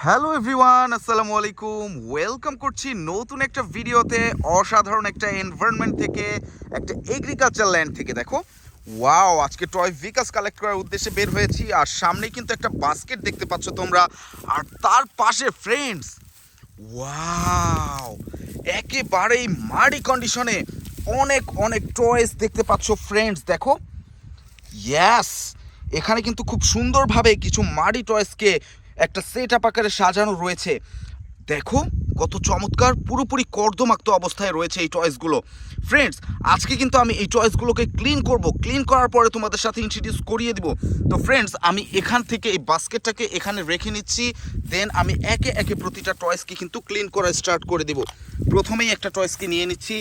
Hello everyone, আসসালামু আলাইকুম। Welcome করছি নতুন একটা ভিডিওতে, অসাধারণ একটা এনভায়রনমেন্ট থেকে, একটা এগ্রিকালচার ল্যান্ড থেকে। দেখো, ওয়াও, আজকে টয় ভেহিকলস কালেক্ট করার উদ্দেশ্যে বের হয়েছি। আর সামনে কিন্তু একটা বাস্কেট দেখতে পাচ্ছ তোমরা, আর তার পাশে ফ্রেন্ডস, ওয়াও, একেবারেই মাড়ি কন্ডিশনে অনেক অনেক টয়েস দেখতে পাচ্ছ ফ্রেন্ডস। দেখো, ইয়াস, এখানে কিন্তু খুব সুন্দরভাবে কিছু মাড়ি টয়েসকে একটা সেট আপ আকারে সাজানো রয়েছে। দেখো কত চমৎকার, পুরোপুরি কর্দমাক্ত অবস্থায় রয়েছে এই টয়েসগুলো। ফ্রেন্ডস, আজকে কিন্তু আমি এই টয়েসগুলোকে ক্লিন করব। ক্লিন করার পরে তোমাদের সাথে ইন্ট্রোডিউস করিয়ে দিব। তো ফ্রেন্ডস, আমি এখান থেকে এই বাস্কেটটাকে এখানে রেখে নিচ্ছি। দেন আমি একে একে প্রতিটা টয়েসকে কিন্তু ক্লিন করা স্টার্ট করে দিব। প্রথমেই একটা টয়েসকে নিয়ে নিচ্ছি।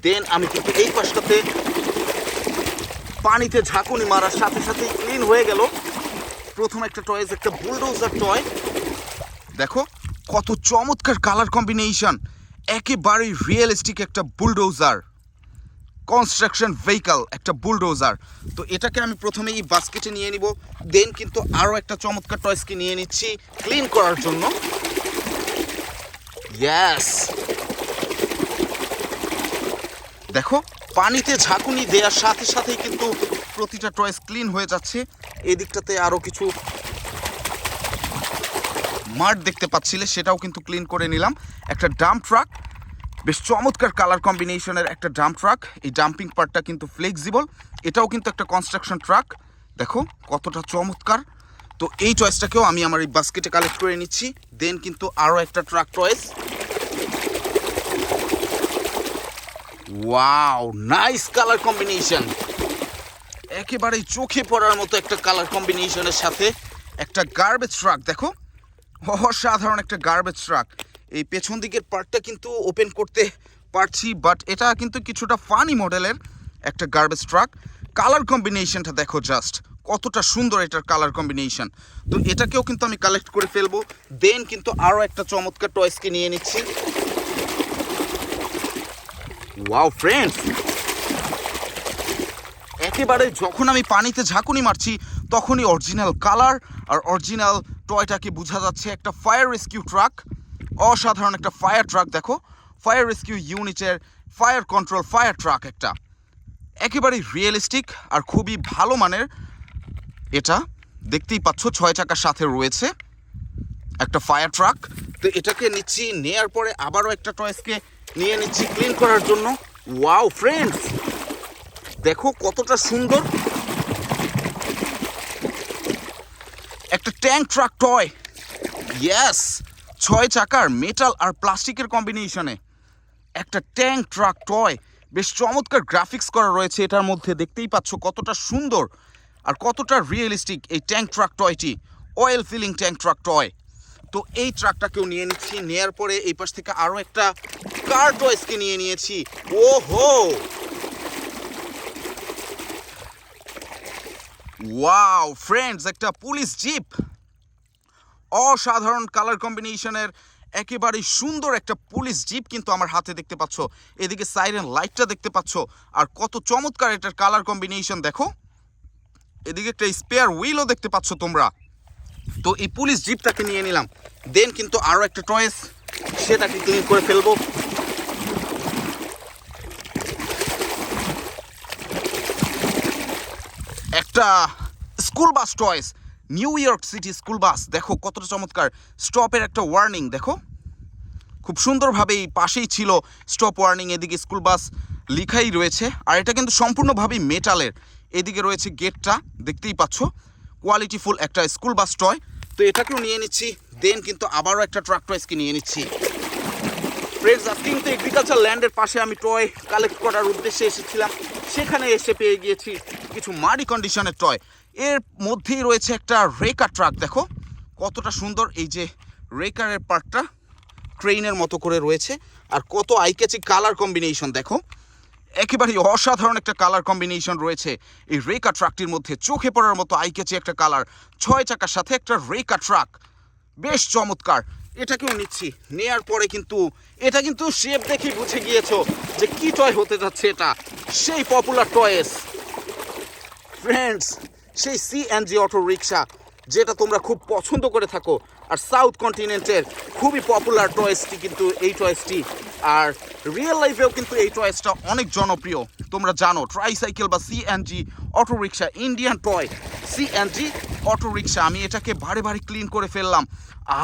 দেন আমি কিন্তু এই পাশটাতে পানিতে ঝাঁকুনি মারার সাথে সাথেই ক্লিন হয়ে গেল। প্রথম একটা টয়েস, একটা বুলডোজার টয়। দেখো কত চমৎকার কালার কম্বিনেশন, একেবারেই রিয়েলিস্টিক একটা বুলডোজার, কনস্ট্রাকশন ভেহিকল, একটা বুলডোজার। তো এটাকে আমি প্রথমে এই বাস্কেটে নিয়ে নিব। দেন কিন্তু আরও একটা চমৎকার টয়েসকে নিয়ে নিচ্ছি ক্লিন করার জন্য। ইয়েস, দেখো পানিতে ঝাঁকুনি দেওয়ার সাথে সাথেই কিন্তু প্রতিটা টয়েস ক্লিন হয়ে যাচ্ছে। এদিকটাতে আরও কিছু মাঠ দেখতে পাচ্ছিলে, সেটাও কিন্তু ক্লিন করে নিলাম। একটা ডাম্প ট্রাক, বেশ চমৎকার কালার কম্বিনেশনের একটা ডাম্প ট্রাক। এই ডাম্পিং পার্টটা কিন্তু ফ্লেক্সিবল, এটাও কিন্তু একটা কনস্ট্রাকশন ট্রাক। দেখো কতটা চমৎকার। তো এই চয়েসটাকেও আমি আমার এই বাস্কেটে কালেক্ট করে নিচ্ছি। দেন কিন্তু আরও একটা truck toys. Wow, nice colour combination, একেবারেই চোখে পড়ার মতো একটা কালার কম্বিনেশনের সাথে একটা গার্বেজ ট্রাক। দেখো, অসাধারণ একটা গার্বেজ ট্রাক। এই পেছন দিকের পার্টটা কিন্তু ওপেন করতে পারছি, বাট এটা কিন্তু কিছুটা ফানি মডেলের একটা গার্বেজ ট্রাক। কালার কম্বিনেশনটা দেখো জাস্ট, কতটা সুন্দর এটার কালার কম্বিনেশন। তো এটাকেও কিন্তু আমি কালেক্ট করে ফেলবো। দেন কিন্তু আরও একটা চমৎকার টয়েসকে নিয়ে নিচ্ছি। ওয়াও ফ্রেন্ডস, একেবারে যখন আমি পানিতে ঝাঁকুনি মারছি তখনই অরিজিনাল কালার আর অরিজিনাল টয়টাকে বোঝা যাচ্ছে। একটা ফায়ার রেস্কিউ ট্রাক, অসাধারণ একটা ফায়ার ট্রাক। দেখো, ফায়ার রেস্কিউ ইউনিটের ফায়ার কন্ট্রোল ফায়ার ট্রাক, একটা একেবারেই রিয়েলিস্টিক আর খুবই ভালো মানের। এটা দেখতেই পাচ্ছ 6 চাকার সাথে রয়েছে একটা ফায়ার ট্রাক। তো এটাকে নিচ্ছি, নেয়ার পরে আবারও একটা টয়েসকে নিয়ে নিচ্ছি ক্লিন করার জন্য। ওয়াও ফ্রেন্ডস, দেখো কতটা সুন্দর একটা ট্যাঙ্ক ট্রাক টয়। ইয়েস, 6 চাকার মেটাল আর প্লাস্টিকের কম্বিনেশনে একটা ট্যাঙ্ক ট্রাক টয়। বেশ চমৎকার গ্রাফিক্স করা রয়েছে এটার মধ্যে, দেখতেই পাচ্ছ কতটা সুন্দর আর কতটা রিয়েলিস্টিক এই ট্যাঙ্ক ট্রাক টয়টি। Oil filling tank truck toy. তো এই ট্রাকটাকেও নিয়ে নিচ্ছি। নেয়ার পরে এই পাশ থেকে আরও একটা কার টয়েসকে নিয়ে নিয়েছি। ওহো, ওয়াও ফ্রেন্ডস, একটা পুলিশ জিপ, অসাধারণ কালার কম্বিনেশনের একেবারেই সুন্দর একটা পুলিশ জিপ কিন্তু আমার হাতে দেখতে পাচ্ছ। এদিকে সাইরেন লাইটটা দেখতে পাচ্ছ, আর কত চমৎকার এটার কালার কম্বিনেশন। দেখো, এদিকে একটা স্পেয়ার হুইলও দেখতে পাচ্ছ তোমরা। তো এই পুলিশ জিপটাকে নিয়ে নিলাম। দেন কিন্তু আরও একটা টয়েস, সেটাকে ক্লিন করে ফেলবো। একটা school bus toys, New York city school bus. দেখো কতটা চমৎকার, স্টপের একটা ওয়ার্নিং দেখো, খুব সুন্দরভাবে এই পাশেই ছিল স্টপ ওয়ার্নিং। এদিকে স্কুল বাস লেখাই রয়েছে, আর এটা কিন্তু সম্পূর্ণভাবেই মেটালের। এদিকে রয়েছে গেটটা, দেখতেই পাচ্ছ কোয়ালিটিফুল একটা স্কুল বাস টয়। তো এটাকেও নিয়ে নিচ্ছি। দেন কিন্তু আবারও একটা ট্রাক টয়েসকে নিয়ে নিচ্ছি। ফ্রেন্ডস, আজকে কিন্তু এগ্রিকালচার ল্যান্ডের পাশে আমি টয় কালেক্ট করার উদ্দেশ্যে এসেছিলাম। সেখানে এসে পেয়ে গিয়েছি কিছু মাড়ি কন্ডিশনের টয়। এর মধ্যেই রয়েছে একটা রেকার ট্রাক। দেখো কতটা সুন্দর, এই যে রেকারের পার্টটা ট্রেনের মতো করে রয়েছে, আর কত আইক্যাচি কালার কম্বিনেশন। দেখো, একেবারে অসাধারণ একটা কালার কম্বিনেশন রয়েছে এই রেকার ট্রাকটির মধ্যে, চোখে পড়ার মতো আইক্যাচি একটা কালার। 6 চাকার সাথে একটা রেকার ট্রাক, বেশ চমৎকার। এটাকেও নিচ্ছি। নেয়ার পরে কিন্তু এটা কিন্তু শেপ দেখে বুঝে গিয়েছো যে কি টয় হতে যাচ্ছে। এটা সেই পপুলার টয়েস ফ্রেন্ডস, সেই সিএনজি অটো রিক্সা, যেটা তোমরা খুব পছন্দ করে থাকো। আর সাউথ কন্টিনেন্টের খুবই পপুলার টয়েসটি কিন্তু এই টয়েসটি। আর রিয়েল লাইফেও কিন্তু এই টয়েসটা অনেক জনপ্রিয়। তোমরা জানো ট্রাইসাইকেল বা CNG auto rickshaw, Indian toy CNG auto রিক্সা। আমি এটাকে বারে বারে ক্লিন করে ফেললাম।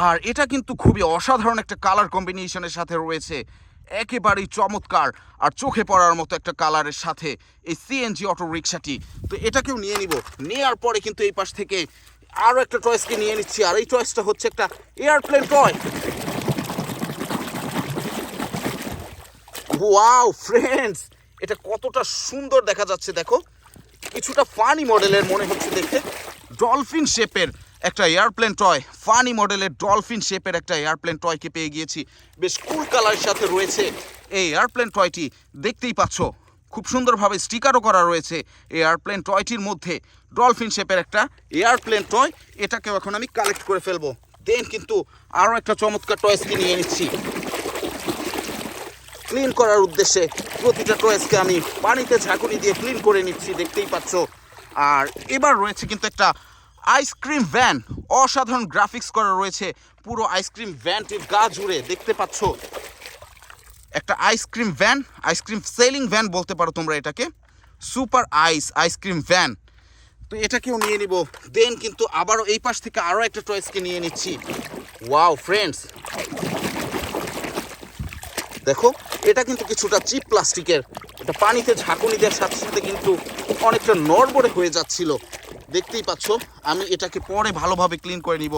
আর এটা কিন্তু খুবই অসাধারণ একটা কালার কম্বিনেশনের সাথে রয়েছে, একেবারেই চমৎকার আর চোখে পড়ার মতো একটা কালারের সাথে এই সিএনজি অটো রিক্সাটি। তো এটাকেও নিয়ে নিব। নেওয়ার পরে কিন্তু এই পাশ থেকে আরও একটা টয়েসকে নিয়ে নিচ্ছি। আর এই টয়েসটা হচ্ছে একটা এয়ারপ্লেন টয়। ওয়াও ফ্রেন্ডস, এটা কতটা সুন্দর দেখা যাচ্ছে দেখো, কিছুটা ফানি মডেলের মনে হচ্ছে দেখতে। ডলফিন শেপের একটা এয়ারপ্লেন টয়, ফানি মডেলের ডলফিন শেপের একটা এয়ারপ্লেন টয়কে পেয়ে গিয়েছি। বেশ কুল কালারের সাথে রয়েছে এই এয়ারপ্লেন টয়টি, দেখতেই পাচ্ছ খুব সুন্দরভাবে স্টিকারও করা রয়েছে এই এয়ারপ্লেন টয়টির মধ্যে। ডলফিন শেপের একটা এয়ারপ্লেন টয়, এটাকেও এখন আমি কালেক্ট করে ফেলবো। দেন কিন্তু আরও একটা চমৎকার টয়েসকে নিয়ে নিচ্ছি ক্লিন করার উদ্দেশ্যে। প্রতিটা টয়েসকে আমি পানিতে ঝাঁকুনি দিয়ে ক্লিন করে নিচ্ছি, দেখতেই পাচ্ছ। আর এবার রয়েছে কিন্তু একটা আইসক্রিম ভ্যান, অসাধারণ গ্রাফিক্স করা রয়েছে পুরো আইসক্রিম ভ্যানটির গা জুড়ে, দেখতে পাচ্ছ। একটা ice cream van, ice cream selling van বলতে পারো তোমরা এটাকে, সুপার আইসক্রিম ভ্যান। তো এটাকেও নিয়ে নিব। দেন কিন্তু আবারও এই পাশ থেকে আরও একটা টয়েসকে নিয়ে নিচ্ছি। ওয়াও ফ্রেন্ডস, দেখো এটা কিন্তু কিছুটা চিপ প্লাস্টিকের, এটা পানিতে ঝাঁকুনি দেওয়ার সাথে সাথে কিন্তু অনেকটা নড়বড়ে হয়ে যাচ্ছিল, দেখতেই পাচ্ছ। আমি এটাকে পরে ভালোভাবে ক্লিন করে নিব।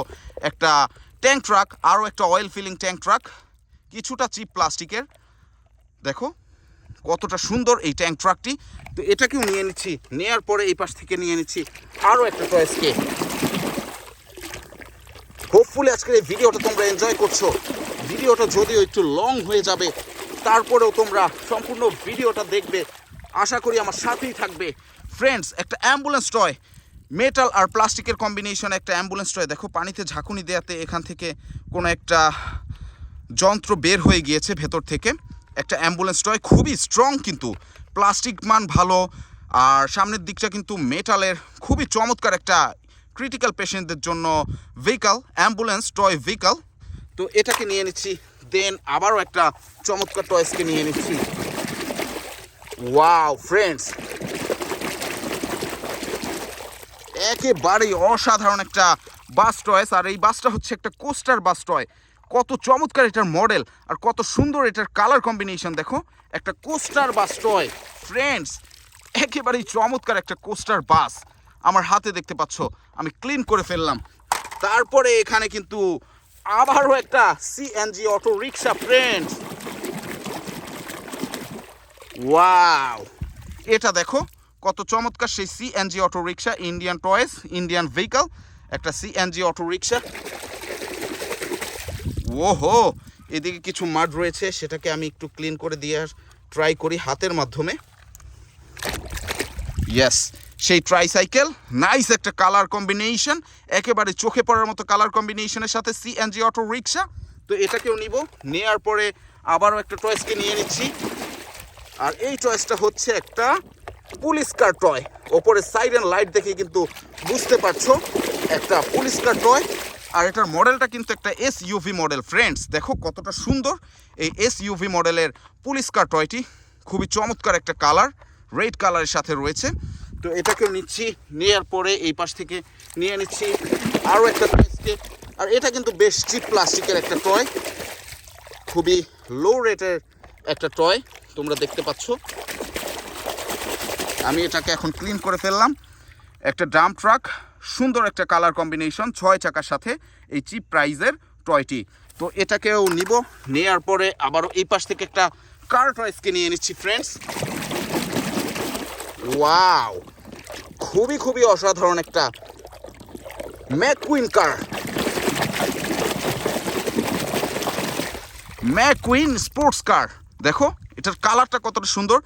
একটা ট্যাঙ্ক ট্রাক, আরও একটা অয়েল ফিলিং ট্যাঙ্ক ট্রাক, কিছুটা চিপ প্লাস্টিকের, দেখো কতটা সুন্দর এই ট্যাঙ্ক ট্রাকটি। তো এটাকেও নিয়ে নিচ্ছি। নেওয়ার পরে এই পাশ থেকে নিয়ে নিচ্ছি আরও একটা টয়েসকে। হোপফুলি আজকের এই ভিডিওটা তোমরা এনজয় করছো। ভিডিওটা যদিও একটু লং হয়ে যাবে, তারপরেও তোমরা সম্পূর্ণ ভিডিওটা দেখবে, আশা করি আমার সাথেই থাকবে। ফ্রেন্ডস, একটা অ্যাম্বুলেন্স টয়, মেটাল আর প্লাস্টিকের কম্বিনেশন একটা অ্যাম্বুলেন্স টয়। দেখো পানিতে ঝাঁকুনি দেওয়াতে এখান থেকে কোনো একটা যন্ত্র বের হয়ে গিয়েছে ভেতর থেকে। একটা অ্যাম্বুলেন্স টয়, খুবই স্ট্রং কিন্তু, প্লাস্টিক মান ভালো, আর সামনের দিকটা কিন্তু মেটালের, খুবই চমৎকার একটা ক্রিটিক্যাল পেশেন্টদের জন্য ভেহিকাল, অ্যাম্বুলেন্স টয় ভেহিকাল। তো এটাকে নিয়ে নিচ্ছি। দেন আবারও একটা চমৎকার টয়েসকে নিয়ে নিচ্ছি। ওয়াও ফ্রেন্ডস, একেবারেই অসাধারণ একটা বাস টয়েস। আর এই বাসটা হচ্ছে একটা কোস্টার বাস টয়। কত চমৎকার এটার মডেল আর কত সুন্দর এটার কালার কম্বিনেশন, দেখো একটা কোস্টার বাস টয়। ফ্রেন্ডস, একেবারেই চমৎকার একটা কোস্টার বাস আমার হাতে দেখতে পাচ্ছ, আমি ক্লিন করে ফেললাম। তারপরে এখানে কিন্তু আবারও একটা CNG auto rickshaw. Friends, wow, এটা দেখো কত চমৎকার সেই CNG auto rickshaw, Indian toys, Indian vehicle, একটা সিএনজি অটো রিক্সা। ওহো, এদিকে কিছু মাড রয়েছে, সেটাকে আমি একটু ক্লিন করে দিয়ে ট্রাই করি হাতের মাধ্যমে। ইয়েস, সেই ট্রাইসাইকেল, নাইস একটা কালার কম্বিনেশন, একেবারে চোখে পড়ার মতো কালার কম্বিনেশনের সাথে সিএনজি অটো রিক্সা। তো এটাকেও নিব। নেওয়ার পরে আবারও একটা টয়েসকে নিয়ে নিচ্ছি। আর এই টয়েসটা হচ্ছে একটা পুলিশ কার টয়। ওপরে সাইরেন লাইট দেখে কিন্তু বুঝতে পারছো একটা পুলিশ কার টয়। আর এটার মডেলটা কিন্তু একটা এসইউভি মডেল। ফ্রেন্ডস, দেখো কতটা সুন্দর এই এসইউভি মডেলের পুলিশ কার টয়টি, খুবই চমৎকার একটা কালার, রেড কালারের সাথে রয়েছে। তো এটাকেও নিচ্ছি। নেওয়ার পরে এই পাশ থেকে নিয়ে নিচ্ছি আরও একটা টয়েসকে। আর এটা কিন্তু বেশ চিপ প্লাস্টিকের একটা টয়, খুবই লো রেটের একটা টয়, তোমরা দেখতে পাচ্ছ। আমি এটাকে এখন ক্লিন করে ফেললাম। একটা ডাম্প ট্রাক, সুন্দর একটা কালার কম্বিনেশন, 6 চাকার সাথে এই চিপ প্রাইজের টয়টি। তো এটাকেও নিব। নেওয়ার পরে আবারও এই পাশ থেকে একটা কার টয়েসকে নিয়ে নিচ্ছি। ফ্রেন্ডস, ওয়াও, খুবই খুবই অসাধারণ একটা ম্যাকুইন কার, ম্যাকুইন স্পোর্টস কার। দেখো এটার কালারটা কতটা সুন্দর,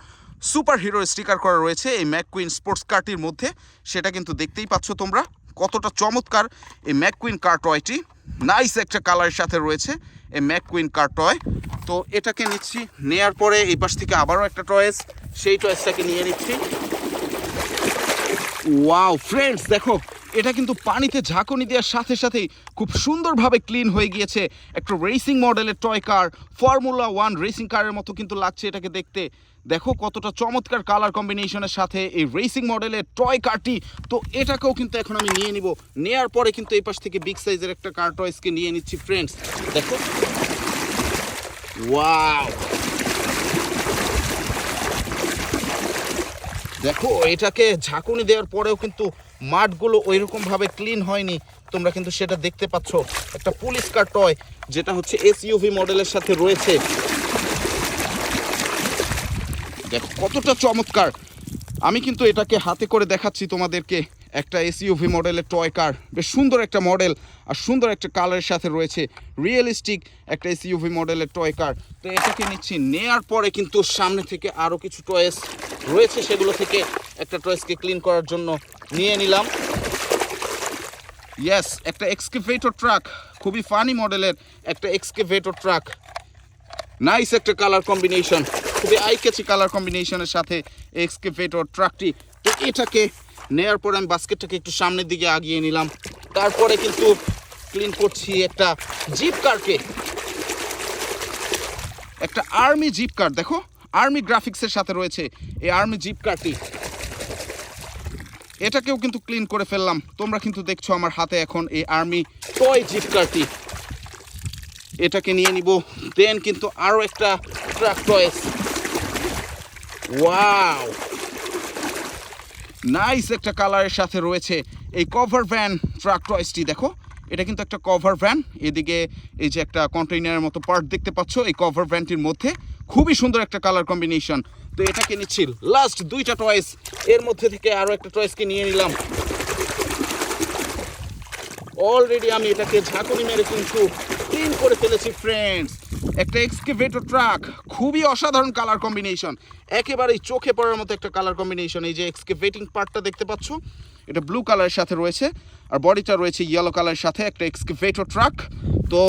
সুপার হিরোর স্টিকার করা রয়েছে এই ম্যাকুইন স্পোর্টস কারটির মধ্যে, সেটা কিন্তু দেখতেই পাচ্ছ তোমরা। কতটা চমৎকার এই ম্যাকুইন কার টয়টি, নাইস একটা কালারের সাথে রয়েছে এই ম্যাকুইন কার টয়। তো এটাকে নিচ্ছি। নেয়ার পরে এই পাশ থেকে আবারও একটা টয়েস, সেই টয়েসটাকে নিয়ে নিচ্ছি। ওয়াও ফ্রেন্ডস, দেখো এটা কিন্তু পানিতে ঝাঁকুনি দেওয়ার সাথে সাথেই খুব সুন্দরভাবে ক্লিন হয়ে গিয়েছে। একটা রেসিং মডেলের টয় কার, ফর্মুলা 1 রেসিং কারের মতো কিন্তু লাগছে এটাকে দেখতে। দেখো কতটা চমৎকার কালার কম্বিনেশনের সাথে এই রেসিং মডেলের টয় কারটি। তো এটাকেও কিন্তু এখন আমি নিয়ে নিব। নেয়ার পরে কিন্তু এই পাশ থেকে বিগ সাইজের একটা কার টয়সকে নিয়ে নিচ্ছি ফ্রেন্ডস। দেখো, ওয়াও, দেখো এটাকে ঝাঁকুনি দেওয়ার পরেও কিন্তু মাঠগুলো ওইরকমভাবে ক্লিন হয়নি, তোমরা কিন্তু সেটা দেখতে পাচ্ছ। একটা পুলিশ কার টয় যেটা হচ্ছে এসইউভি মডেলের সাথে রয়েছে। দেখো কতটা চমৎকার। আমি কিন্তু এটাকে হাতে করে দেখাচ্ছি তোমাদেরকে। একটা এসইউভি মডেলের টয় কার, বেশ সুন্দর একটা মডেল আর সুন্দর একটা কালারের সাথে রয়েছে। রিয়েলিস্টিক একটা এসইউভি মডেলের টয় কার। তো এটাকে নিচ্ছি। নেয়ার পরে কিন্তু সামনে থেকে আরও কিছু টয়েস রয়েছে, সেগুলো থেকে একটা টয়েসকে ক্লিন করার জন্য নিয়ে নিলাম। ইয়েস, একটা এক্সকেভেটর ট্রাক, খুবই ফানি মডেলের একটা এক্সকেভেটর ট্রাক। নাইস একটা কালার কম্বিনেশন, খুবই আই ক্যাচি কালার কম্বিনেশনের সাথে এক্সকেভেটর ট্রাকটি। তো এটাকে নেয়ার পরে আমি বাস্কেটটাকে একটু সামনের দিকে আগিয়ে নিলাম। তারপরে কিন্তু ক্লিন করছি একটা জিপ কারকে, একটা আর্মি জিপ কার। দেখো আর্মি গ্রাফিক্সের সাথে রয়েছে এই আর্মি জিপ কারটি। এটাকেও কিন্তু ক্লিন করে ফেললাম। তোমরা কিন্তু দেখছো আমার হাতে এখন এই আর্মি টয় জিপ কারটি। এটাকে নিয়ে নিব। দেন কিন্তু আরও একটা ট্রাক টয়েস। ওয়াও, নাইস একটা কালারের সাথে রয়েছে এই কভার ভ্যান ট্রাক টয়েসটি। দেখো এটা কিন্তু একটা কভার ভ্যান। এদিকে এই যে একটা কন্টেইনারের মতো পার্ট দেখতে পাচ্ছ এই কভার ভ্যানটির মধ্যে, খুবই সুন্দর একটা কালার কম্বিনেশন। তো এটাকে নিচ্ছি। লাস্ট দুইটা টয়েস, এর মধ্যে থেকে আরও একটা টয়েসকে নিয়ে নিলাম। অলরেডি আমি এটাকে ঝাঁকুনি মেরে কিন্তু ক্লিন করে ফেলেছি ফ্রেন্ডস। একটা এক্সকেভেটর ট্রাক, খুবই অসাধারণ কালার কম্বিনেশন, একেবারেই চোখে পড়ার মতো একটা কালার কম্বিনেশন। এই যে এক্সকেভেটিং পার্টটা দেখতে পাচ্ছ, এটা ব্লু কালারের সাথে রয়েছে আর বডিটা রয়েছে ইয়েলো কালারের সাথে। একটা এক্সকেভেটর ট্রাক। তো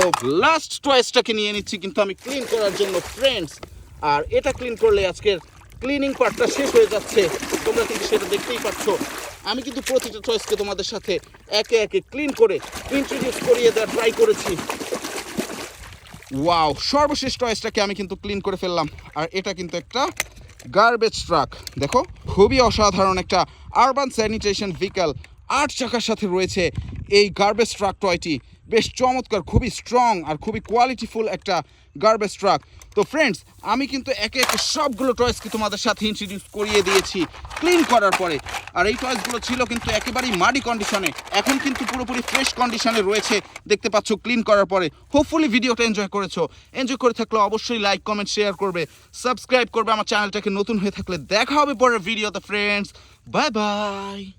লাস্ট টয়েসটাকে নিয়ে নিচ্ছি কিন্তু আমি ক্লিন করার জন্য ফ্রেন্ডস। আর এটা ক্লিন করলে আজকের ক্লিনিং পার্টটা শেষ হয়ে যাচ্ছে। তোমরা কিন্তু সেটা দেখতেই পাচ্ছ। আমি কিন্তু প্রতিটা চয়েসকে তোমাদের সাথে একে একে ক্লিন করে ইন্ট্রোডিউস করিয়ে দেওয়ার ট্রাই করেছি। ওয়াও, সর্বশেষ টয়েসটাকে আমি কিন্তু ক্লিন করে ফেললাম। আর এটা কিন্তু একটা গার্বেজ ট্রাক। দেখো খুবই অসাধারণ একটা আরবান স্যানিটেশন ভেহিকল, 8 চাকার সাথে রয়েছে এই গার্বেজ ট্রাক টয়টি। বেশ চমৎকার, খুবই স্ট্রং আর খুবই কোয়ালিটিফুল একটা গার্বেজ ট্রাক। তো ফ্রেন্ডস, আমি কিন্তু একে একে সবগুলো টয়েসকে তোমাদের সাথে ইন্ট্রোডিউস করিয়ে দিয়েছি ক্লিন করার পরে। আর এই টয়েসগুলো ছিল কিন্তু একেবারেই মাডি কন্ডিশনে, এখন কিন্তু পুরোপুরি ফ্রেশ কন্ডিশনে রয়েছে দেখতে পাচ্ছ ক্লিন করার পরে। হোপফুলি ভিডিওটা এনজয় করেছো। এনজয় করে থাকলে অবশ্যই লাইক, কমেন্ট, শেয়ার করবে, সাবস্ক্রাইব করবে আমার চ্যানেলটাকে নতুন হয়ে থাকলে। দেখা হবে পরের ভিডিওতে ফ্রেন্ডস। Bye bye.